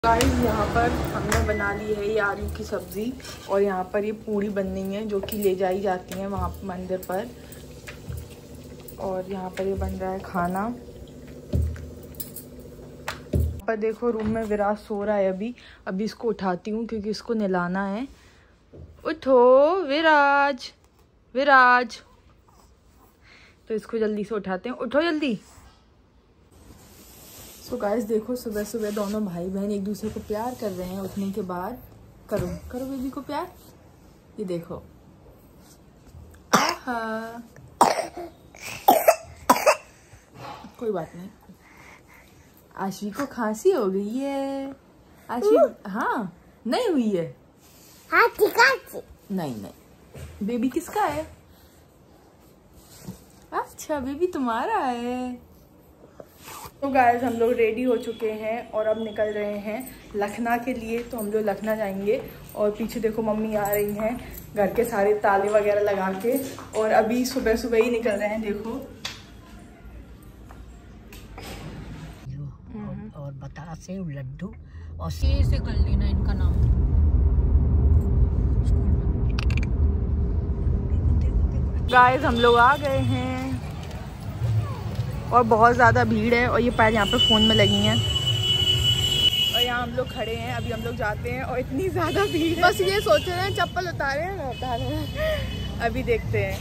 Guys यहाँ पर हमने बना ली है ये आलू की सब्ज़ी और यहाँ पर ये पूड़ी बन रही है जो कि ले जाई जाती हैं वहाँ मंदिर पर। और यहाँ पर ये बन रहा है खाना। यहाँ पर देखो रूम में विराज सो रहा है। अभी इसको उठाती हूँ क्योंकि इसको नहलाना है। उठो विराज, विराज। तो इसको जल्दी से उठाते हैं, उठो जल्दी। तो गाइस देखो सुबह सुबह दोनों भाई बहन एक दूसरे को प्यार कर रहे हैं। उठने के बाद करो करो बेबी को प्यार। ये देखो, आहा। कोई बात नहीं। आशी को खांसी हो गई है। आशी हाँ नहीं हुई है। हाँ खांसी नहीं नहीं, बेबी किसका है? अच्छा बेबी तुम्हारा है। तो गाइस हम लोग रेडी हो चुके हैं और अब निकल रहे हैं लखनऊ के लिए। तो हम लोग लखनऊ जाएंगे और पीछे देखो मम्मी आ रही हैं घर के सारे ताले वगैरह लगा के। और अभी सुबह सुबह ही निकल रहे हैं देखो। और बतासे लड्डू और से कर लेना इनका नाम गाइस हम लोग आ गए हैं और बहुत ज़्यादा भीड़ है। और ये पैर यहाँ पे फ़ोन में लगी हैं और यहाँ हम लोग खड़े हैं। अभी हम लोग जाते हैं और इतनी ज़्यादा भीड़ है, बस ये सोच रहे हैं चप्पल उतारे हैं ना उतारे हैं। अभी देखते हैं।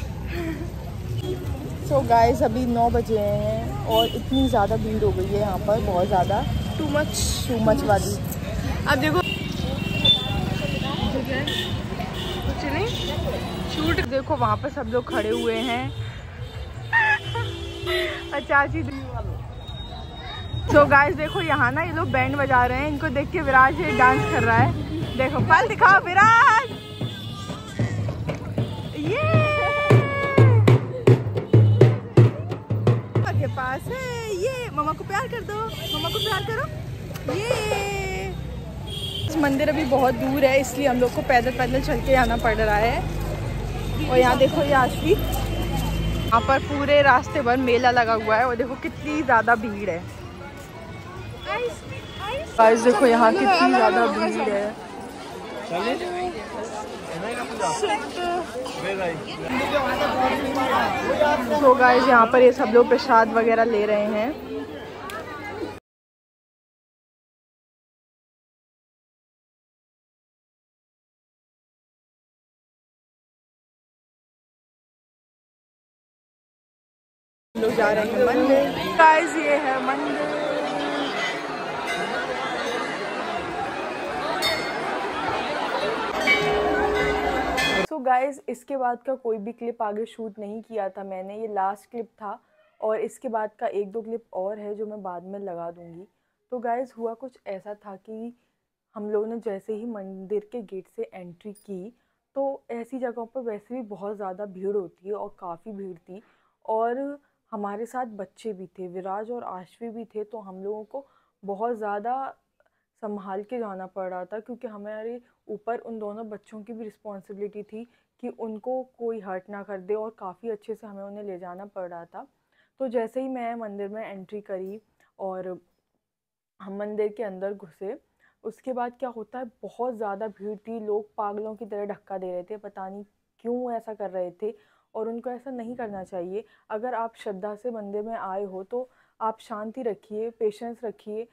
सो गाइस अभी 9 बजे हैं और इतनी ज़्यादा भीड़ हो गई है यहाँ पर, बहुत ज़्यादा, टू मच वाली। अब देखो कुछ नहीं शूट, देखो वहाँ पर सब लोग खड़े हुए हैं। चाची तो गाइस देखो यहाँ ना ये लोग बैंड बजा रहे हैं। इनको देख के विराज डांस कर रहा है। देखो पल दिखाओ विराज, ये के पास है। ये मम्मा को प्यार कर दो, मम्मा को प्यार करो। ये इस मंदिर अभी बहुत दूर है इसलिए हम लोग को पैदल पैदल चल के आना पड़ रहा है। और यहाँ देखो ये आशवी, यहाँ पर पूरे रास्ते भर मेला लगा हुआ है और देखो कितनी ज़्यादा भीड़ है। गाइस देखो यहाँ कितनी ज़्यादा भीड़ है। तो गाइस यहाँ पर ये सब लोग प्रसाद वगैरह ले रहे हैं। लोग जा रहे हैं मंदिर। गाइस ये है मंदिर। तो गाइस इसके बाद का कोई भी क्लिप आगे शूट नहीं किया था मैंने, ये लास्ट क्लिप था। और इसके बाद का 1-2 क्लिप और है जो मैं बाद में लगा दूंगी। तो गाइस हुआ कुछ ऐसा था कि हम लोगों ने जैसे ही मंदिर के गेट से एंट्री की तो ऐसी जगहों पर वैसे भी बहुत ज़्यादा भीड़ होती है और काफ़ी भीड़ थी। और हमारे साथ बच्चे भी थे, विराज और आशवी भी थे। तो हम लोगों को बहुत ज़्यादा संभाल के जाना पड़ रहा था क्योंकि हमारे ऊपर उन दोनों बच्चों की भी रिस्पॉन्सिबिलिटी थी कि उनको कोई हर्ट ना कर दे और काफ़ी अच्छे से हमें उन्हें ले जाना पड़ रहा था। तो जैसे ही मैं मंदिर में एंट्री करी और हम मंदिर के अंदर घुसे, उसके बाद क्या होता है, बहुत ज़्यादा भीड़ थी। लोग पागलों की तरह धक्का दे रहे थे, पता नहीं क्यों ऐसा कर रहे थे। और उनको ऐसा नहीं करना चाहिए। अगर आप श्रद्धा से मंदिर में आए हो तो आप शांति रखिए, पेशेंस रखिए।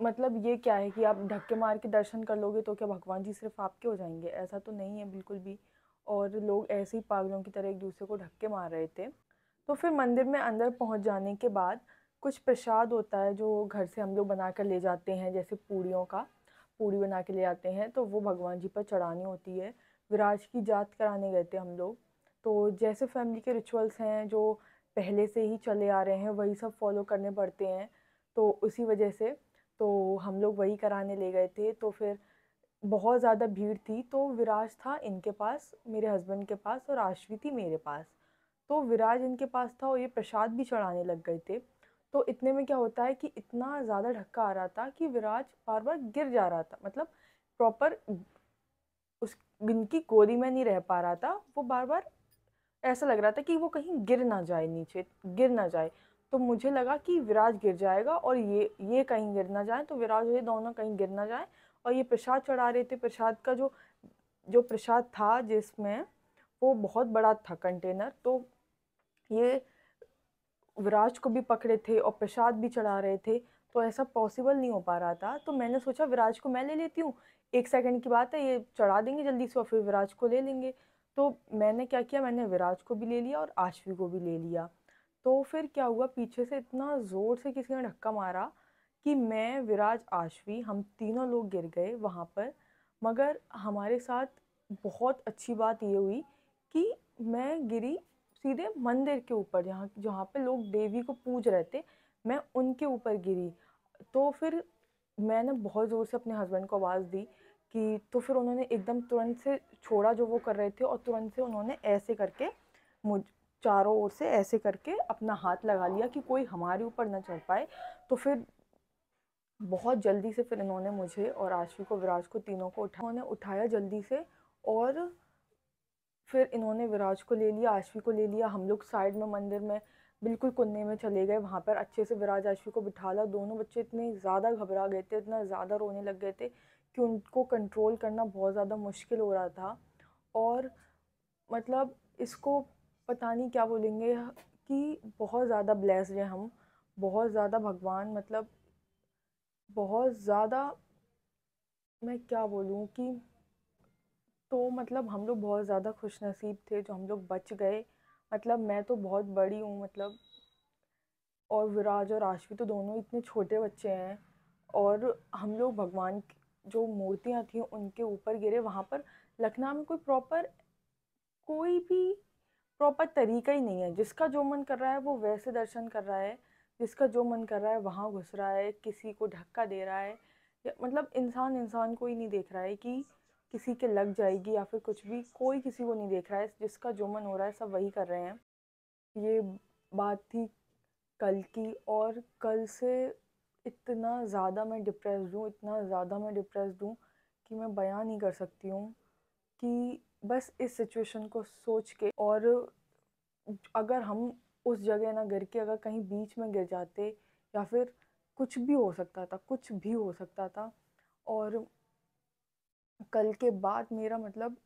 मतलब ये क्या है कि आप धक्के मार के दर्शन कर लोगे तो क्या भगवान जी सिर्फ आपके हो जाएंगे? ऐसा तो नहीं है बिल्कुल भी। और लोग ऐसे ही पागलों की तरह एक दूसरे को धक्के मार रहे थे। तो फिर मंदिर में अंदर पहुंच जाने के बाद कुछ प्रसाद होता है जो घर से हम लोग बना कर ले जाते हैं, जैसे पूड़ी बना के ले आते हैं तो वो भगवान जी पर चढ़ानी होती है। विराज की जात कराने गए थे हम लोग। तो जैसे फैमिली के रिचुअल्स हैं जो पहले से ही चले आ रहे हैं वही सब फॉलो करने पड़ते हैं। तो उसी वजह से तो हम लोग वही कराने ले गए थे। तो फिर बहुत ज़्यादा भीड़ थी। तो विराज था इनके पास, मेरे हस्बैंड के पास, और आशवी थी मेरे पास। तो विराज इनके पास था और ये प्रसाद भी चढ़ाने लग गए थे। तो इतने में क्या होता है कि इतना ज़्यादा धक्का आ रहा था कि विराज बार बार गिर जा रहा था। मतलब प्रॉपर उस इनकी गोदी में नहीं रह पा रहा था। वो बार बार ऐसा लग रहा था कि वो कहीं गिर ना जाए, नीचे गिर ना जाए। तो मुझे लगा कि विराज गिर जाएगा और ये कहीं गिर ना जाए, तो विराज और ये दोनों कहीं गिर ना जाए। और ये प्रसाद चढ़ा रहे थे, प्रसाद का जो जो प्रसाद था जिसमें, वो बहुत बड़ा था कंटेनर, तो ये विराज को भी पकड़े थे और प्रसाद भी चढ़ा रहे थे, तो ऐसा पॉसिबल नहीं हो पा रहा था। तो मैंने सोचा विराज को मैं ले लेती हूँ, 1 सेकंड की बात है, ये चढ़ा देंगे जल्दी से और फिर विराज को ले लेंगे। तो मैंने क्या किया, मैंने विराज को भी ले लिया और आशवी को भी ले लिया। तो फिर क्या हुआ, पीछे से इतना ज़ोर से किसी ने धक्का मारा कि मैं, विराज, आशवी, हम तीनों लोग गिर गए वहाँ पर। मगर हमारे साथ बहुत अच्छी बात ये हुई कि मैं गिरी सीधे मंदिर के ऊपर, जहाँ जहाँ पे लोग देवी को पूज रहे थे, मैं उनके ऊपर गिरी। तो फिर मैंने बहुत ज़ोर से अपने हस्बैंड को आवाज़ दी कि, तो फिर उन्होंने एकदम तुरंत से छोड़ा जो वो कर रहे थे और तुरंत से उन्होंने ऐसे करके मुझ चारों ओर से ऐसे करके अपना हाथ लगा लिया कि कोई हमारे ऊपर ना चढ़ पाए। तो फिर बहुत जल्दी से फिर इन्होंने मुझे और आशवी को, विराज को, तीनों को उन्होंने उठाया जल्दी से। और फिर इन्होंने विराज को ले लिया, आशवी को ले लिया। हम लोग साइड में मंदिर में बिल्कुल कोने में चले गए, वहाँ पर अच्छे से विराज आशवी को बिठाला। दोनों बच्चे इतने ज़्यादा घबरा गए थे, इतना ज़्यादा रोने लग गए थे कि उनको कंट्रोल करना बहुत ज़्यादा मुश्किल हो रहा था। और मतलब इसको पता नहीं क्या बोलेंगे कि बहुत ज़्यादा ब्लेस्ड हैं हम, बहुत ज़्यादा भगवान, मतलब बहुत ज़्यादा, मैं क्या बोलूँ कि, तो मतलब हम लोग बहुत ज़्यादा खुशनसीब थे जो हम लोग बच गए। मतलब मैं तो बहुत बड़ी हूँ, मतलब, और विराज और आशवी तो दोनों इतने छोटे बच्चे हैं। और हम लोग भगवान की जो मूर्तियाँ थी उनके ऊपर गिरे। वहाँ पर लखनऊ में कोई भी प्रॉपर तरीका ही नहीं है, जिसका जो मन कर रहा है वो वैसे दर्शन कर रहा है, जिसका जो मन कर रहा है वहाँ घुस रहा है, किसी को धक्का दे रहा है, मतलब इंसान इंसान को ही नहीं देख रहा है कि किसी के लग जाएगी या फिर कुछ भी, कोई किसी को नहीं देख रहा है, जिसका जो मन हो रहा है सब वही कर रहे हैं। ये बात थी कल की, और कल से इतना ज़्यादा मैं डिप्रेस्ड हूँ, इतना ज़्यादा मैं डिप्रेस्ड हूँ कि मैं बयां नहीं कर सकती हूँ कि बस इस सिचुएशन को सोच के। और अगर हम उस जगह ना गिर के अगर कहीं बीच में गिर जाते, या फिर कुछ भी हो सकता था, कुछ भी हो सकता था। और कल के बाद मेरा मतलब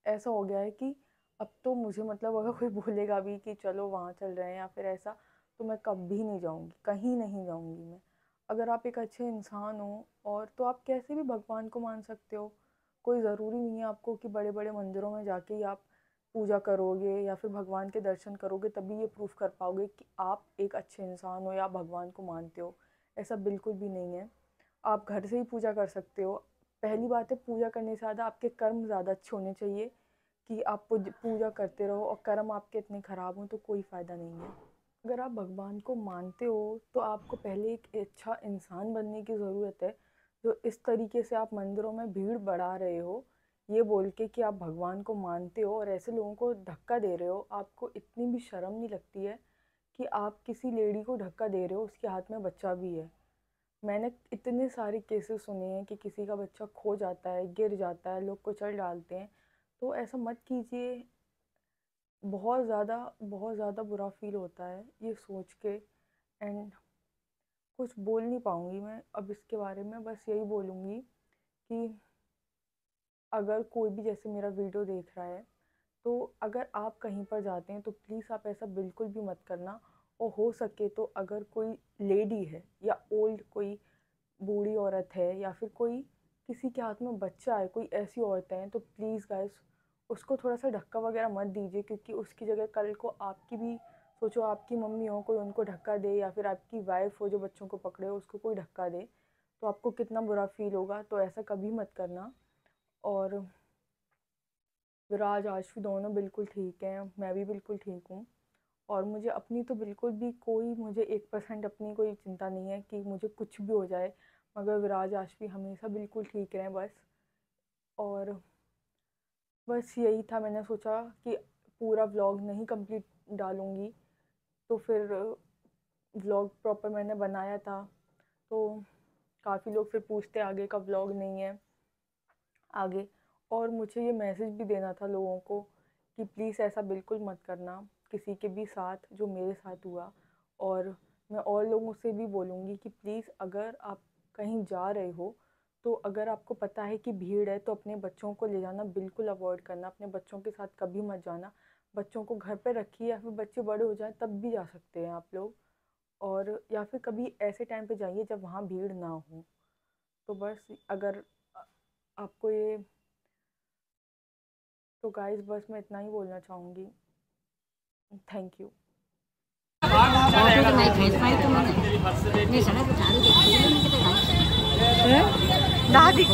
ऐसा हो गया है कि अब तो मुझे, मतलब अगर कोई बोलेगा भी कि चलो वहाँ चल रहे हैं या फिर ऐसा, तो मैं कभी नहीं जाऊँगी, कहीं नहीं जाऊँगी मैं। अगर आप एक अच्छे इंसान हो और तो आप कैसे भी भगवान को मान सकते हो। कोई ज़रूरी नहीं है आपको कि बड़े बड़े मंदिरों में जाके ही आप पूजा करोगे या फिर भगवान के दर्शन करोगे तभी ये प्रूफ कर पाओगे कि आप एक अच्छे इंसान हो या भगवान को मानते हो। ऐसा बिल्कुल भी नहीं है। आप घर से ही पूजा कर सकते हो। पहली बात है, पूजा करने से ज़्यादा आपके कर्म ज़्यादा अच्छे होने चाहिए कि आप पूजा करते रहो, और कर्म आपके इतने ख़राब हों तो कोई फ़ायदा नहीं है। अगर आप भगवान को मानते हो तो आपको पहले एक अच्छा इंसान बनने की ज़रूरत है। जो इस तरीके से आप मंदिरों में भीड़ बढ़ा रहे हो ये बोल के कि आप भगवान को मानते हो, और ऐसे लोगों को धक्का दे रहे हो, आपको इतनी भी शर्म नहीं लगती है कि आप किसी लेडी को धक्का दे रहे हो, उसके हाथ में बच्चा भी है। मैंने इतने सारे केसेस सुने हैं कि किसी का बच्चा खो जाता है, गिर जाता है, लोग कुचल डालते हैं। तो ऐसा मत कीजिए। बहुत ज़्यादा बुरा फील होता है ये सोच के। एंड कुछ बोल नहीं पाऊँगी मैं अब इसके बारे में, बस यही बोलूँगी कि अगर कोई भी जैसे मेरा वीडियो देख रहा है, तो अगर आप कहीं पर जाते हैं तो प्लीज़ आप ऐसा बिल्कुल भी मत करना। और हो सके तो अगर कोई लेडी है या ओल्ड कोई बूढ़ी औरत है या फिर कोई किसी के हाथ में बच्चा है, कोई ऐसी औरतें हैं, तो प्लीज़ गाइस उसको थोड़ा सा धक्का वगैरह मत दीजिए, क्योंकि उसकी जगह कल को आपकी भी, सोचो आपकी मम्मी हो, कोई उनको धक्का दे, या फिर आपकी वाइफ हो जो बच्चों को पकड़े हो उसको कोई धक्का दे, तो आपको कितना बुरा फील होगा। तो ऐसा कभी मत करना। और विराज आशवी दोनों बिल्कुल ठीक हैं, मैं भी बिल्कुल ठीक हूँ। और मुझे अपनी तो बिल्कुल भी कोई, मुझे 1% अपनी कोई चिंता नहीं है कि मुझे कुछ भी हो जाए, मगर विराज आशवी हमेशा बिल्कुल ठीक रहें बस। और बस यही था, मैंने सोचा कि पूरा व्लॉग नहीं कंप्लीट डालूँगी, तो फिर व्लॉग प्रॉपर मैंने बनाया था, तो काफ़ी लोग फिर पूछते आगे का व्लॉग नहीं है आगे। और मुझे ये मैसेज भी देना था लोगों को कि प्लीज़ ऐसा बिल्कुल मत करना किसी के भी साथ जो मेरे साथ हुआ। और मैं और लोगों से भी बोलूँगी कि प्लीज़ अगर आप कहीं जा रहे हो तो अगर आपको पता है कि भीड़ है तो अपने बच्चों को ले जाना बिल्कुल अवॉइड करना। अपने बच्चों के साथ कभी मत जाना। बच्चों को घर पे रखिए या फिर बच्चे बड़े हो जाएं तब भी जा सकते हैं आप लोग, और या फिर कभी ऐसे टाइम पे जाइए जब वहाँ भीड़ ना हो। तो बस अगर आपको ये, तो गाइस बस मैं इतना ही बोलना चाहूँगी। Thank you. दादी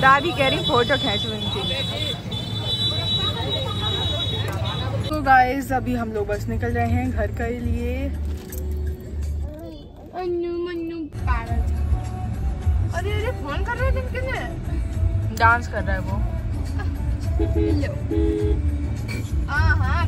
दादी कह रही फोटो खींच थी। तो गाइस अभी हम लोग बस निकल रहे हैं घर के लिए। अरे अरे फोन कर रहे थे किसने? डांस कर रहा है वो। हाँ हाँ